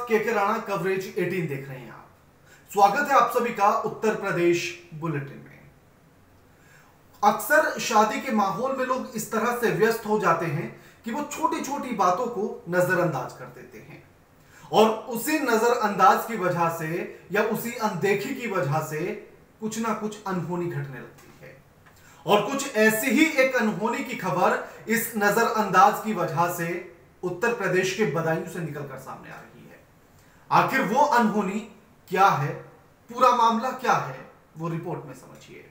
KK Rana coverage 18 देख रहे हैं आप। स्वागत है आप सभी का उत्तर प्रदेश बुलेटिन में। अक्सर शादी के माहौल में लोग इस तरह से व्यस्त हो जाते हैं कि वो छोटी छोटी बातों को नजरअंदाज कर देते हैं और उसी नजरअंदाज की वजह से या उसी अनदेखी की वजह से कुछ ना कुछ अनहोनी घटने लगती है। और कुछ ऐसी ही एक अनहोनी की खबर इस नजरअंदाज की वजह से उत्तर प्रदेश के बदायूं से निकलकर सामने आ रही है। आखिर वो अनहोनी क्या है, पूरा मामला क्या है, वो रिपोर्ट में समझिए।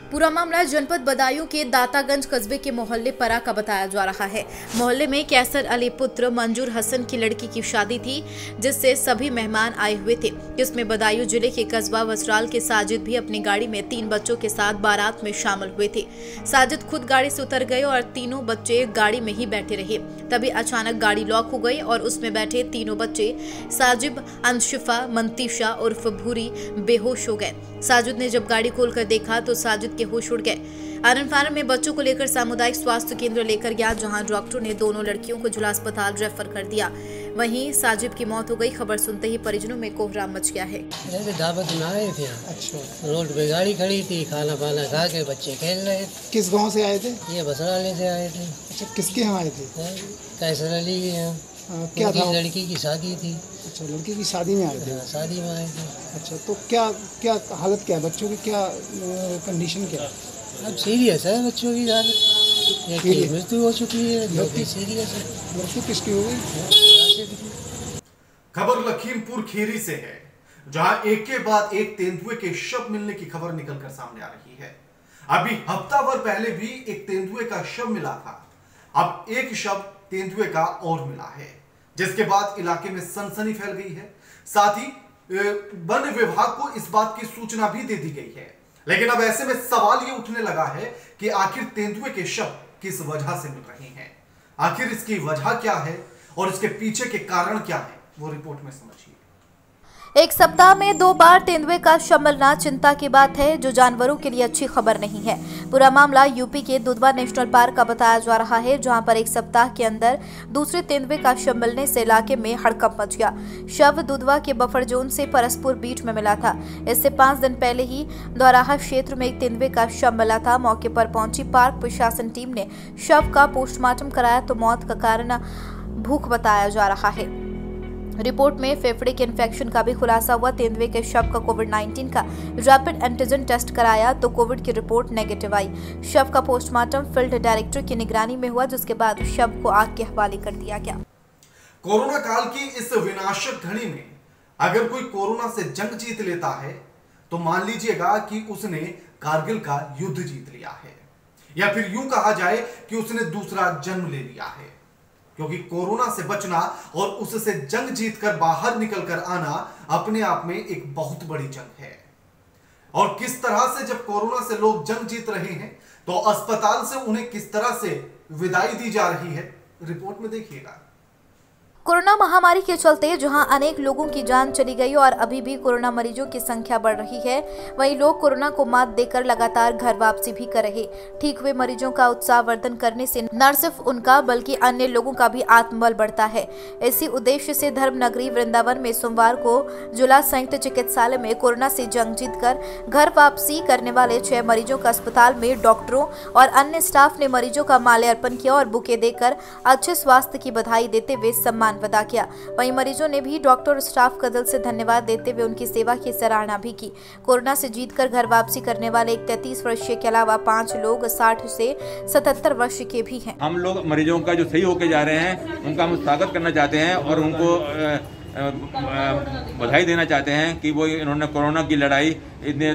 पूरा मामला जनपद बदायूं के दातागंज कस्बे के मोहल्ले परा का बताया जा रहा है। मोहल्ले में कैसर अली पुत्र मंजूर हसन की लड़की की शादी थी, जिससे सभी मेहमान आए हुए थे, जिसमें बदायूं जिले के कस्बा वसराल के साजिद भी अपनी गाड़ी में 3 बच्चों के साथ बारात में शामिल हुए थे। साजिद खुद गाड़ी से उतर गए और तीनों बच्चे गाड़ी में ही बैठे रहे। तभी अचानक गाड़ी लॉक हो गई और उसमें बैठे तीनों बच्चे साजिब, अंशिफा, मंतीशा उर्फ भूरी बेहोश हो गए। साजिद ने जब गाड़ी खोलकर देखा तो साजिद के होश उड़ गए। आनन फानन में बच्चों को लेकर सामुदायिक स्वास्थ्य केंद्र लेकर गया, जहां डॉक्टरों ने दोनों लड़कियों को जिला अस्पताल रेफर कर दिया। वहीं साजिब की मौत हो गई। खबर सुनते ही परिजनों में कोहराम मच गया है। दावत में आए थे। अच्छा। रोड पे गाड़ी खड़ी थी, खाना पाना खा के बच्चे खेल रहे थे। किस गांव से आए थे? ये बसराले से आए थे। अच्छा, किसके यहाँ आए थे? कैसर अली के यहाँ। क्या था? लड़की की शादी थी। अच्छा, लड़की की शादी में आए थे? शादी में आए थे। अच्छा, तो क्या क्या हालत क्या है बच्चों की, क्या कंडीशन क्या है? अब सीरियस है बच्चों की हालत। एक की मृत्यु हो चुकी है, दो की सीरियस है। मृत्यु किसकी हो गई? खबर लखीमपुर खीरी से है, जहां एक के बाद एक तेंदुए के शव मिलने की खबर निकलकर सामने आ रही है। अभी हफ्ता भर पहले भी एक तेंदुए का शव मिला था। अब एक शव तेंदुए का और मिला है, जिसके बाद इलाके में सनसनी फैल गई है। साथ ही वन विभाग को इस बात की सूचना भी दे दी गई है। लेकिन अब ऐसे में सवाल ये उठने लगा है कि आखिर तेंदुए के शव किस वजह से मिल रहे हैं, आखिर इसकी वजह क्या है और इसके पीछे के कारण क्या है, वो रिपोर्ट में समझिए। एक सप्ताह में 2 बार तेंदुए का शव मिलना चिंता की बात है, जो जानवरों के लिए अच्छी खबर नहीं है। पूरा मामला यूपी के दुधवा नेशनल पार्क का बताया जा रहा है, जहां पर एक सप्ताह के अंदर दूसरे तेंदुए का शव मिलने से इलाके में हड़कंप मच गया। शव दुधवा के बफर जोन से परसपुर बीच में मिला था। इससे 5 दिन पहले ही द्वाराहा क्षेत्र में एक तेंदुए का शव मिला था। मौके पर पहुंची पार्क प्रशासन टीम ने शव का पोस्टमार्टम कराया तो मौत का कारण भूख बताया जा रहा है। रिपोर्ट में फेफड़े के इन्फेक्शन का भी खुलासा हुआ। तेंदुए के शव का कोविड-19 का रैपिड एंटीजन टेस्ट कराया तो कोविड की रिपोर्ट नेगेटिव आई। शव का पोस्टमार्टम फील्ड डायरेक्टर की निगरानी में हुआ, जिसके बाद शव को आग के हवाले कर दिया गया। कोरोना काल की इस विनाशक घड़ी में अगर कोई कोरोना से जंग जीत लेता है तो मान लीजिएगा कि उसने कारगिल का युद्ध जीत लिया है, या फिर यूं कहा जाए कि उसने दूसरा जन्म ले लिया है। क्योंकि कोरोना से बचना और उससे जंग जीतकर बाहर निकलकर आना अपने आप में एक बहुत बड़ी जंग है। और किस तरह से जब कोरोना से लोग जंग जीत रहे हैं तो अस्पताल से उन्हें किस तरह से विदाई दी जा रही है, रिपोर्ट में देखिएगा। कोरोना महामारी के चलते जहां अनेक लोगों की जान चली गई और अभी भी कोरोना मरीजों की संख्या बढ़ रही है, वहीं लोग कोरोना को मात देकर लगातार घर वापसी भी कर रहे। ठीक हुए मरीजों का उत्साहवर्धन करने से न सिर्फ उनका बल्कि अन्य लोगों का भी आत्मबल बढ़ता है। इसी उद्देश्य से धर्म नगरी वृंदावन में सोमवार को जिला संयुक्त चिकित्सालय में कोरोना से जंग जीतकर घर वापसी करने वाले 6 मरीजों का अस्पताल में डॉक्टरों और अन्य स्टाफ ने मरीजों का माल्यार्पण किया और बुके देकर अच्छे स्वास्थ्य की बधाई देते हुए सम्मान अदा किया। वहीं मरीजों ने भी डॉक्टर और स्टाफ का दिल से धन्यवाद देते हुए उनकी सेवा की सराहना भी की। कोरोना से जीतकर घर वापसी करने वाले एक 33 वर्षीय के अलावा 5 लोग 60 से 77 वर्ष के भी हैं। हम लोग मरीजों का जो सही होके जा रहे हैं उनका हम स्वागत करना चाहते हैं और उनको बधाई देना चाहते हैं कि वो इन्होंने कोरोना की लड़ाई इतने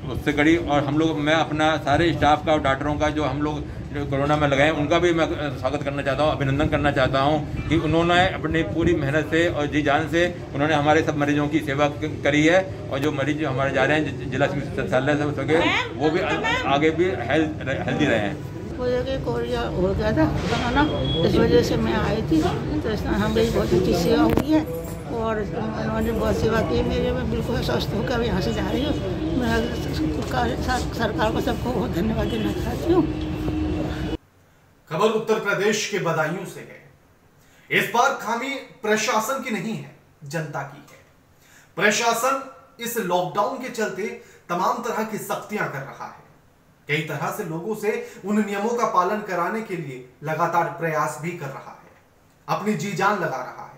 उससे कड़ी। और हम लोग, मैं अपना सारे स्टाफ का और डॉक्टरों का जो हम लोग जो कोरोना में लगाए उनका भी मैं स्वागत करना चाहता हूँ, अभिनंदन करना चाहता हूँ कि उन्होंने अपनी पूरी मेहनत से और जी जान से उन्होंने हमारे सब मरीजों की सेवा करी है। और जो मरीज हमारे जा रहे हैं जिला चिकित्सालय से हो सके वो भी आगे भी हेल्दी रहे हैं। मुझे कोरिया हो गया था ना, इस वजह से मैं आई थी। तो हमें बहुत अच्छी सेवा हुई है और उन्होंने बहुत सेवा की मेरे में। बिल्कुल स्वस्थ होकर यहाँ से जा रही हूँ। मैं सरकार को सबको बहुत धन्यवाद देना चाहती हूँ। खबर उत्तर प्रदेश के बदायूं से है। इस बार खामी प्रशासन की नहीं है, जनता की है। प्रशासन इस लॉकडाउन के चलते तमाम तरह की सख्तियां कर रहा है। कई तरह से लोगों से उन नियमों का पालन कराने के लिए लगातार प्रयास भी कर रहा है, अपनी जी जान लगा रहा है।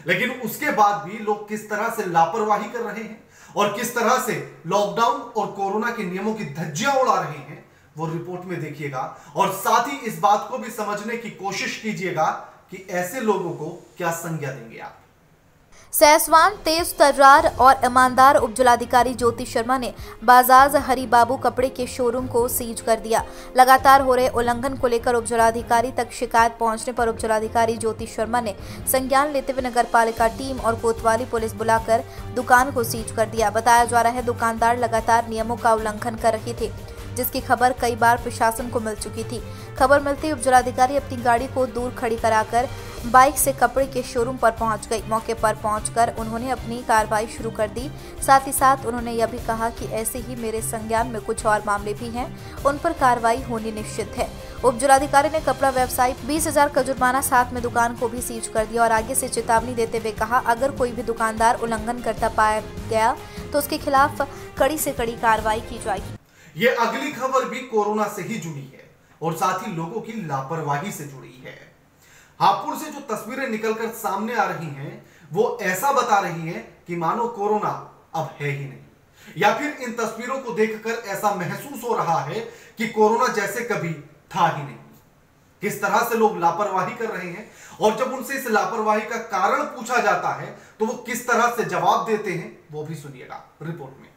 लेकिन उसके बाद भी लोग किस तरह से लापरवाही कर रहे हैं और किस तरह से लॉकडाउन और कोरोना के नियमों की धज्जियां उड़ा रहे हैं, वो रिपोर्ट में देखिएगा। और साथ ही इस बात को भी समझने की कोशिश कीजिएगा कि ऐसे लोगों को क्या संज्ञा देंगे आप। सहसवान तेज तर्रार और ईमानदार उपजिलाधिकारी ज्योति शर्मा ने बाजाज हरिबाबू कपड़े के शोरूम को सीज कर दिया। लगातार हो रहे उल्लंघन को लेकर उपजिलाधिकारी तक शिकायत पहुंचने पर उपजिलाधिकारी ज्योति शर्मा ने संज्ञान लेते हुए नगरपालिका टीम और कोतवाली पुलिस बुलाकर दुकान को सीज कर दिया। बताया जा रहा है दुकानदार लगातार नियमों का उल्लंघन कर रहे थे, जिसकी खबर कई बार प्रशासन को मिल चुकी थी। खबर मिलते ही उपजिलाधिकारी अपनी गाड़ी को दूर खड़ी कराकर बाइक से कपड़े के शोरूम पर पहुंच गई। मौके पर पहुंचकर उन्होंने अपनी कार्रवाई शुरू कर दी। साथ ही साथ उन्होंने यह भी कहा कि ऐसे ही मेरे संज्ञान में कुछ और मामले भी हैं, उन पर कार्रवाई होनी निश्चित है। उपजिलाधिकारी ने कपड़ा व्यवसायी 20,000 का जुर्माना साथ में दुकान को भी सीज कर दिया और आगे से चेतावनी देते हुए कहा, अगर कोई भी दुकानदार उल्लंघन करता पाया गया तो उसके खिलाफ कड़ी से कड़ी कार्रवाई की जाएगी। ये अगली खबर भी कोरोना से ही जुड़ी है और साथ ही लोगों की लापरवाही से जुड़ी है। हापुड़ से जो तस्वीरें निकलकर सामने आ रही हैं, वो ऐसा बता रही हैं कि मानो कोरोना अब है ही नहीं, या फिर इन तस्वीरों को देखकर ऐसा महसूस हो रहा है कि कोरोना जैसे कभी था ही नहीं। किस तरह से लोग लापरवाही कर रहे हैं और जब उनसे इस लापरवाही का कारण पूछा जाता है तो वो किस तरह से जवाब देते हैं, वो भी सुनिएगा रिपोर्ट में।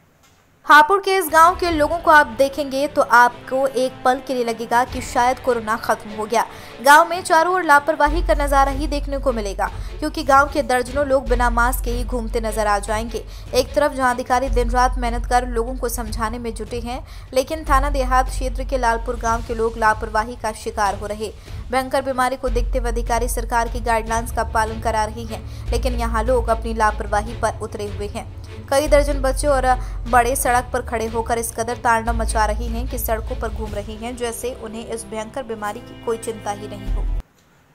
हापुड़ के इस गांव के लोगों को आप देखेंगे तो आपको एक पल के लिए लगेगा कि शायद कोरोना खत्म हो गया। गांव में चारों ओर लापरवाही का नजारा ही देखने को मिलेगा, क्योंकि गांव के दर्जनों लोग बिना मास्क के ही घूमते नजर आ जाएंगे। एक तरफ जहां अधिकारी दिन रात मेहनत कर लोगों को समझाने में जुटे हैं, लेकिन थाना देहात क्षेत्र के लालपुर गाँव के लोग लापरवाही का शिकार हो रहे। भयंकर बीमारी को देखते हुए अधिकारी सरकार की गाइडलाइंस का पालन करा रही हैं, लेकिन यहाँ लोग अपनी लापरवाही पर उतरे हुए हैं। कई दर्जन बच्चे और बड़े सड़क पर खड़े होकर इस कदर तांडव मचा रहे हैं कि सड़कों पर घूम रहे हैं जैसे उन्हें इस भयंकर बीमारी की कोई चिंता ही नहीं हो।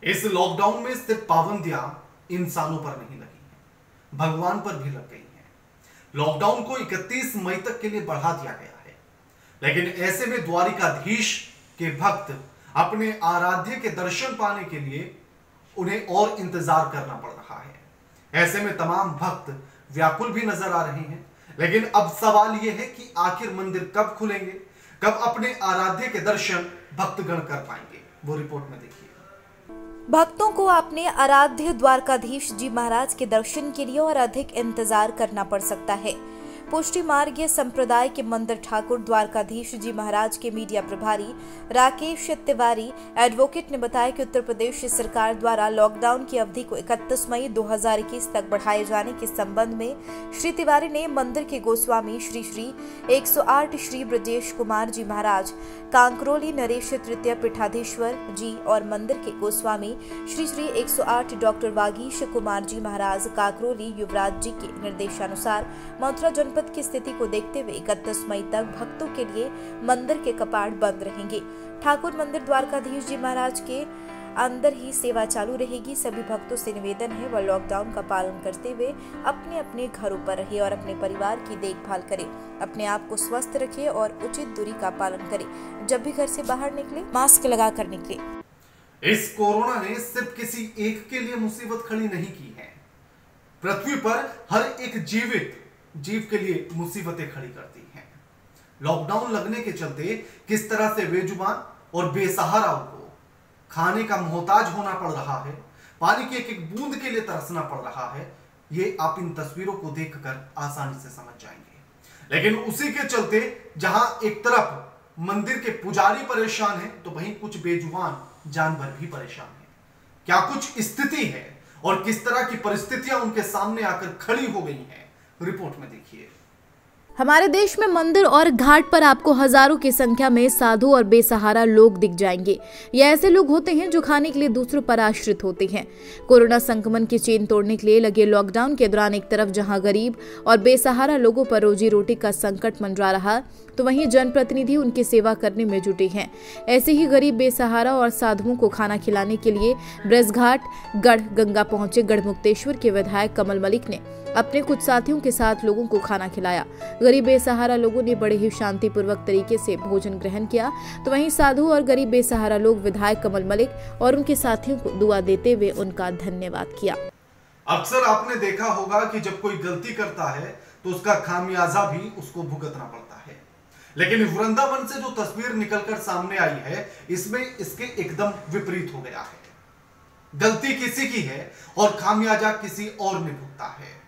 इस लॉकडाउन में सिर्फ पाबंदियां इंसानों पर नहीं लगी हैं, भगवान पर भी लग गई हैं। लॉकडाउन को 31 मई तक के लिए बढ़ा दिया गया है, लेकिन ऐसे में द्वारिकाधीश के भक्त अपने आराध्य के दर्शन पाने के लिए उन्हें और इंतजार करना पड़ रहा है। ऐसे में तमाम भक्त व्याकुल भी नजर आ रहे हैं, लेकिन अब सवाल यह है कि आखिर मंदिर कब खुलेंगे, कब अपने आराध्य के दर्शन भक्तगण कर पाएंगे, वो रिपोर्ट में देखिए। भक्तों को अपने आराध्य द्वारकाधीश जी महाराज के दर्शन के लिए और अधिक इंतजार करना पड़ सकता है। पुष्टि मार्गीय संप्रदाय के मंदिर ठाकुर द्वारकाधीश जी महाराज के मीडिया प्रभारी राकेश तिवारी एडवोकेट ने बताया कि उत्तर प्रदेश सरकार द्वारा लॉकडाउन की अवधि को 31 मई 2021 तक बढ़ाए जाने के संबंध में श्री तिवारी ने मंदिर के गोस्वामी श्री 108 श्री ब्रजेश कुमार जी महाराज, कांकरोली नरेश तृतीय पीठाधीश्वर जी और मंदिर के गोस्वामी श्री 108 डॉक्टर वागीश कुमार जी महाराज, काकरोली युवराज जी के निर्देशानुसार मथुरा जनपद की स्थिति को देखते हुए 31 मई तक भक्तों के लिए मंदिर के कपाट बंद रहेंगे। ठाकुर मंदिर द्वारकाधीश जी महाराज के अंदर ही सेवा चालू रहेगी। सभी भक्तों से निवेदन है वह लॉकडाउन का पालन करते हुए अपने अपने घरों पर रहे और अपने परिवार की देखभाल करें, अपने आप को स्वस्थ रखें और उचित दूरी का पालन करें। जब भी घर से बाहर निकले मास्क लगा कर निकले। इस कोरोना ने सिर्फ किसी एक के लिए मुसीबत खड़ी नहीं की है, पृथ्वी पर हर एक जीवित जीव के लिए मुसीबतें खड़ी करती हैं। लॉकडाउन लगने के चलते किस तरह से बेजुबान और बेसहाराओं को खाने का मोहताज होना पड़ रहा है, पानी की एक एक बूंद के लिए तरसना पड़ रहा है, ये आप इन तस्वीरों को देखकर आसानी से समझ जाएंगे। लेकिन उसी के चलते जहां एक तरफ मंदिर के पुजारी परेशान हैं, तो वहीं कुछ बेजुबान जानवर भी परेशान हैं। क्या कुछ स्थिति है और किस तरह की परिस्थितियां उनके सामने आकर खड़ी हो गई हैं, रिपोर्ट में देखिए। हमारे देश में मंदिर और घाट पर आपको हजारों की संख्या में साधु और बेसहारा लोग दिख जाएंगे। ये ऐसे लोग होते हैं जो खाने के लिए दूसरों पर आश्रित होते हैं। कोरोना संक्रमण की चेन तोड़ने के लिए लगे लॉकडाउन के दौरान एक तरफ जहां गरीब और बेसहारा लोगों पर रोजी रोटी का संकट मंडरा रहा, तो वहीं जनप्रतिनिधि उनकी सेवा करने में जुटे हैं। ऐसे ही गरीब, बेसहारा और साधुओं को खाना खिलाने के लिए ब्रजघाट गढ़ गंगा पहुंचे गढ़मुक्तेश्वर के विधायक कमल मलिक ने अपने कुछ साथियों के साथ लोगों को खाना खिलाया। गरीब बेसहारा लोगों ने बड़े ही शांतिपूर्वक तरीके से भोजन ग्रहण किया, तो वहीं साधु और गरीब बेसहारा लोग विधायक कमल मलिक और उनके साथियों को दुआ देते हुए उनका धन्यवाद किया। अक्सर आपने देखा होगा कि जब कोई गलती करता है तो उसका खामियाजा भी उसको भुगतना पड़ता है, लेकिन वृंदावन से जो तस्वीर निकलकर सामने आई है, इसमें इसके एकदम विपरीत हो गया है। गलती किसी की है और खामियाजा किसी और ने भुगता है।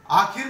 आखिर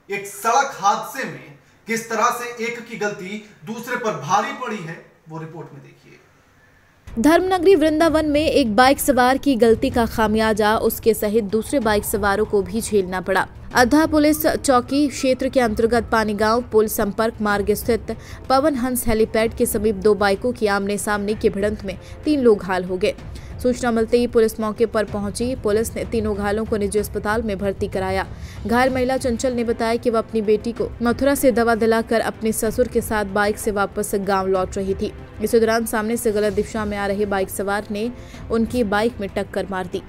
एक सड़क हादसे में किस तरह से एक की गलती दूसरे पर भारी पड़ी है, वो रिपोर्ट में देखिए। धर्मनगरी वृंदावन में एक बाइक सवार की गलती का खामियाजा उसके सहित दूसरे बाइक सवारों को भी झेलना पड़ा। अद्धा पुलिस चौकी क्षेत्र के अंतर्गत पानीगांव पुल संपर्क मार्ग स्थित पवन हंस हेलीपैड के समीप दो बाइकों की आमने सामने की भिड़ंत में 3 लोग घायल हो गए। सूचना मिलते ही पुलिस मौके पर पहुंची। पुलिस ने तीनों घायलों को निजी अस्पताल में भर्ती कराया। घायल महिला चंचल ने बताया कि वह अपनी बेटी को मथुरा से दवा दिलाकर अपने ससुर के साथ बाइक से वापस गांव लौट रही थी। इसी दौरान सामने से गलत दिशा में आ रहे बाइक सवार ने उनकी बाइक में टक्कर मार दी।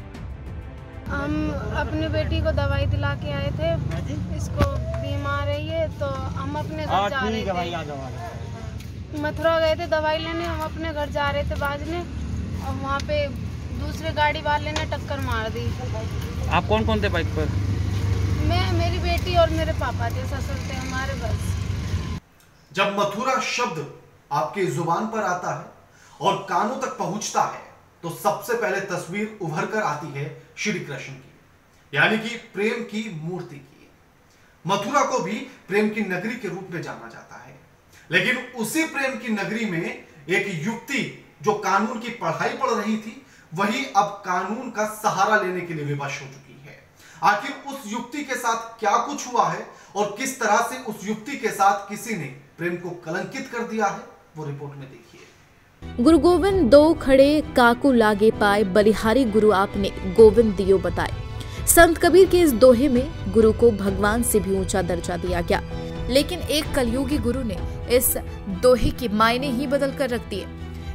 हम अपनी बेटी को दवाई दिला के आए थे, इसको बीमार है ये, तो हम अपने घर जा रहे थे। मथुरा गए थे दवाई लेने, हम अपने घर जा रहे थे बाजने, और वहाँ पे दूसरे गाड़ी वाले ने टक्कर मार दी। आप कौन कौन थे बाइक पर? मैं, मेरी बेटी और मेरे पापा थे, ससुर थे हमारे बस। जब मथुरा शब्द आपकी जुबान पर आता है और कानों तक पहुंचता है, तो सबसे पहले तस्वीर उभर कर आती है श्री कृष्ण की, यानी कि प्रेम की मूर्ति की। मथुरा को भी प्रेम की नगरी के रूप में जाना जाता है, लेकिन उसी प्रेम की नगरी में एक युवती जो कानून की पढ़ाई पढ़ रही थी, वही अब कानून का सहारा लेने के लिए विवश हो चुकी है। आखिर उस युवती के साथ क्या कुछ हुआ है और किस तरह से उस युवती के साथ किसी ने प्रेम को कलंकित कर दिया है, वो रिपोर्ट में देखिए। गुरु गोविंद दो खड़े काकू लागे पाए, बलिहारी गुरु आपने गोविंद दियो बताए। संत कबीर के इस दोहे में गुरु को भगवान से भी ऊंचा दर्जा दिया गया, लेकिन एक कलयुगी गुरु ने इस दोहे की मायने ही बदल कर रख दिए।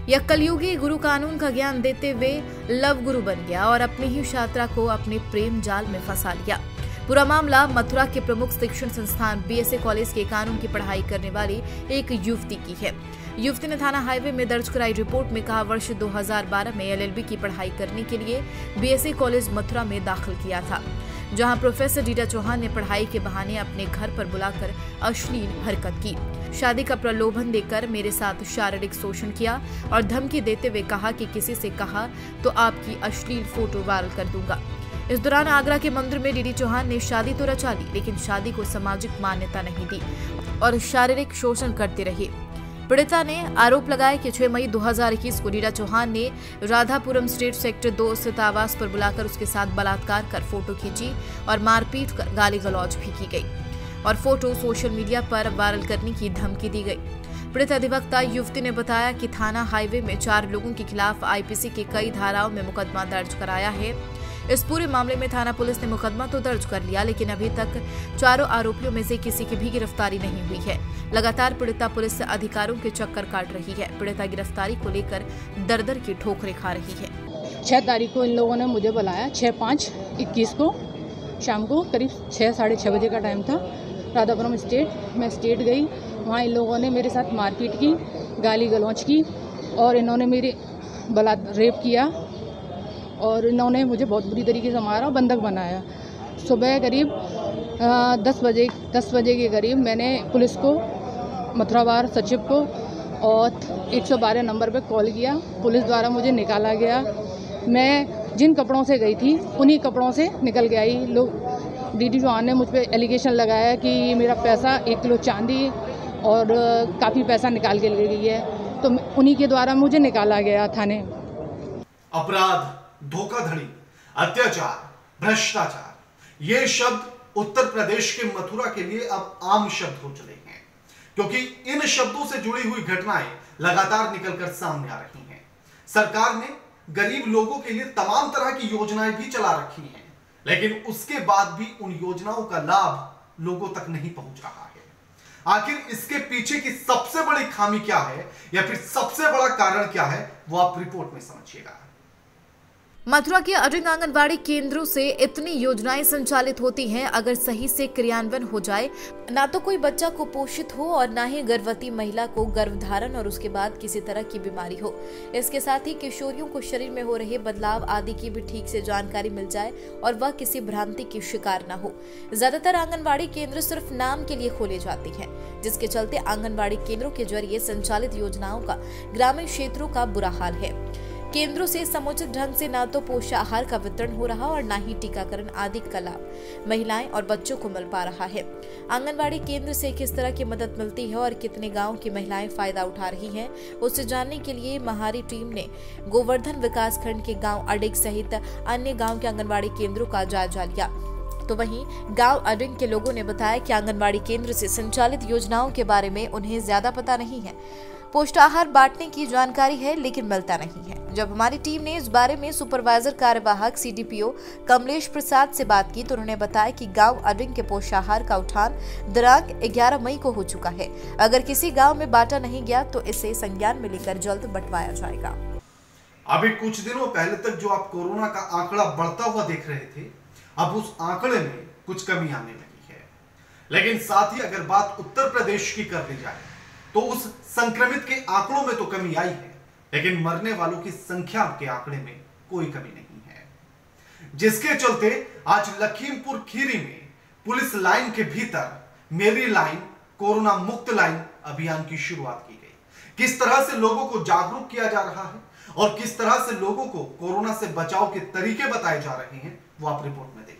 यह कलयुगी गुरु कानून का ज्ञान देते हुए लव गुरु बन गया और अपनी ही छात्रा को अपने प्रेम जाल में फंसा लिया। पूरा मामला मथुरा के प्रमुख शिक्षण संस्थान बीएसए कॉलेज के कानून की पढ़ाई करने वाली एक युवती की है। युवती ने थाना हाईवे में दर्ज कराई रिपोर्ट में कहा, वर्ष 2012 में एलएलबी की पढ़ाई करने के लिए बीएसए कॉलेज मथुरा में दाखिल किया था, जहां प्रोफेसर रीटा चौहान ने पढ़ाई के बहाने अपने घर पर बुलाकर अश्लील हरकत की। शादी का प्रलोभन देकर मेरे साथ शारीरिक शोषण किया और धमकी देते हुए कहा कि किसी से कहा तो आपकी अश्लील फोटो वायरल कर दूंगा। इस दौरान आगरा के मंदिर में रीटा चौहान ने शादी तो रचा ली, लेकिन शादी को सामाजिक मान्यता नहीं दी और शारीरिक शोषण करते रहे। पीड़िता ने आरोप लगाया कि 6 मई 2021 को रीटा चौहान ने राधापुरम स्टेट सेक्टर 2 स्थित आवास पर बुलाकर उसके साथ बलात्कार कर फोटो खींची और मारपीट कर गाली गलौज भी की गई और फोटो सोशल मीडिया पर वायरल करने की धमकी दी गई। पीड़ित अधिवक्ता युवती ने बताया कि थाना हाईवे में 4 लोगों के खिलाफ आईपीसी की कई धाराओं में मुकदमा दर्ज कराया है। इस पूरे मामले में थाना पुलिस ने मुकदमा तो दर्ज कर लिया, लेकिन अभी तक 4 आरोपियों में से किसी की भी गिरफ्तारी नहीं हुई है। लगातार पीड़िता पुलिस से अधिकारियों के चक्कर काट रही है। पीड़िता गिरफ्तारी को लेकर दर-दर की ठोकरें खा रही है। 6 तारीख को इन लोगों ने मुझे बुलाया, 6/5/21 को शाम को करीब 6 साढ़े 6 बजे का टाइम था। राधापुरम स्टेट, मैं स्टेट गई, वहाँ इन लोगों ने मेरे साथ मारपीट की, गाली गलौज की और इन्होंने मेरे रेप किया और इन्होंने मुझे बहुत बुरी तरीके से मारा और बंधक बनाया। सुबह करीब 10 बजे के करीब मैंने पुलिस को, मथुरावार सचिव को और 112 नंबर पर कॉल किया। पुलिस द्वारा मुझे निकाला गया। मैं जिन कपड़ों से गई थी उन्हीं कपड़ों से निकल के आई। लोग रीटा चौहान ने मुझ पर एलिगेशन लगाया कि मेरा पैसा 1 किलो चांदी और काफ़ी पैसा निकाल के ले गई है, तो उन्हीं के द्वारा मुझे निकाला गया थाने। अपराध, धोखाधड़ी, अत्याचार, भ्रष्टाचार, ये शब्द उत्तर प्रदेश के मथुरा के लिए अब आम शब्द हो चले हैं। क्योंकि इन शब्दों से जुड़ी हुई घटनाएं लगातार निकलकर सामने आ रही हैं। सरकार ने गरीब लोगों के लिए तमाम तरह की योजनाएं भी चला रखी हैं, लेकिन उसके बाद भी उन योजनाओं का लाभ लोगों तक नहीं पहुंच रहा है। आखिर इसके पीछे की सबसे बड़ी खामी क्या है या फिर सबसे बड़ा कारण क्या है, वो आप रिपोर्ट में समझिएगा। मथुरा के अडिंग आंगनबाड़ी केंद्रों से इतनी योजनाएं संचालित होती हैं, अगर सही से क्रियान्वयन हो जाए, ना तो कोई बच्चा कुपोषित हो और ना ही गर्भवती महिला को गर्भधारण और उसके बाद किसी तरह की बीमारी हो। इसके साथ ही किशोरियों को शरीर में हो रहे बदलाव आदि की भी ठीक से जानकारी मिल जाए और वह किसी भ्रांति की शिकार न हो। ज्यादातर आंगनबाड़ी केंद्र सिर्फ नाम के लिए खोले जाते हैं, जिसके चलते आंगनबाड़ी केंद्रों के जरिए संचालित योजनाओं का ग्रामीण क्षेत्रों का बुरा हाल है। केंद्रों से समुचित ढंग से न तो पोषाहार का वितरण हो रहा और न ही टीकाकरण आदि का लाभ महिलाएं और बच्चों को मिल पा रहा है। आंगनबाड़ी केंद्र से किस तरह की मदद मिलती है और कितने गांव की महिलाएं फायदा उठा रही हैं, उससे जानने के लिए महारी टीम ने गोवर्धन विकासखंड के गाँव अडिग सहित अन्य गाँव के आंगनबाड़ी केंद्रों का जायजा लिया। तो वहीं गांव अडिंग के लोगों ने बताया कि आंगनबाड़ी केंद्र से संचालित योजनाओं के बारे में उन्हें ज्यादा पता नहीं है। पोषाहार बांटने की जानकारी है लेकिन मिलता नहीं है। जब हमारी टीम ने इस बारे में सुपरवाइजर कार्यवाहक CDPO कमलेश प्रसाद से बात की तो उन्होंने बताया कि गांव अडिंग के पोषाहार का उठान दिनांक 11 मई को हो चुका है। अगर किसी गांव में बांटा नहीं गया तो इसे संज्ञान में लेकर जल्द बंटवाया जाएगा। अभी कुछ दिनों पहले तक जो आप कोरोना का आंकड़ा बढ़ता हुआ देख रहे थे, अब उस आंकड़े में कुछ कमी आने लगी है। लेकिन साथ ही अगर बात उत्तर प्रदेश की कर ली जाए तो उस संक्रमित के आंकड़ों में तो कमी आई है, लेकिन मरने वालों की संख्या के आंकड़े में कोई कमी नहीं है, जिसके चलते आज लखीमपुर खीरी में पुलिस लाइन के भीतर मेरी लाइन कोरोना मुक्त लाइन अभियान की शुरुआत की गई। किस तरह से लोगों को जागरूक किया जा रहा है और किस तरह से लोगों को कोरोना से बचाव के तरीके बताए जा रहे हैं, वो आप रिपोर्ट में देखिए।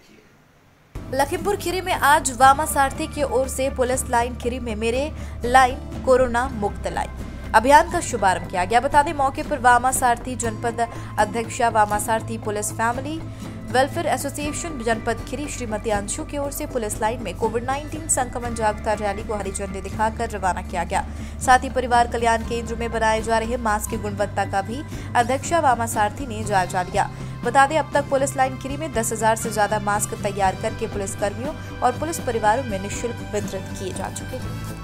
लखीमपुर खीरी में आज वामा सारथी की ओर से पुलिस लाइन खीरी में मेरे लाइन कोरोना मुक्त लाइन अभियान का शुभारंभ किया गया। बता दें, मौके पर वामा सारथी जनपद अध्यक्षा वामा सारथी पुलिस फैमिली वेलफेयर एसोसिएशन जनपद खीरी श्रीमती अंशु की ओर से पुलिस लाइन में कोविड-19 संक्रमण जागरूकता रैली को हरी झंडी दिखाकर रवाना किया गया। साथ ही परिवार कल्याण केंद्र में बनाए जा रहे मास्क की गुणवत्ता का भी अध्यक्षा वामा सारथी ने जायजा लिया। बता दें, अब तक पुलिस लाइन खीरी में 10,000 से ज्यादा मास्क तैयार करके पुलिस कर्मियों और पुलिस परिवारों में निःशुल्क वितरित किए जा चुके हैं।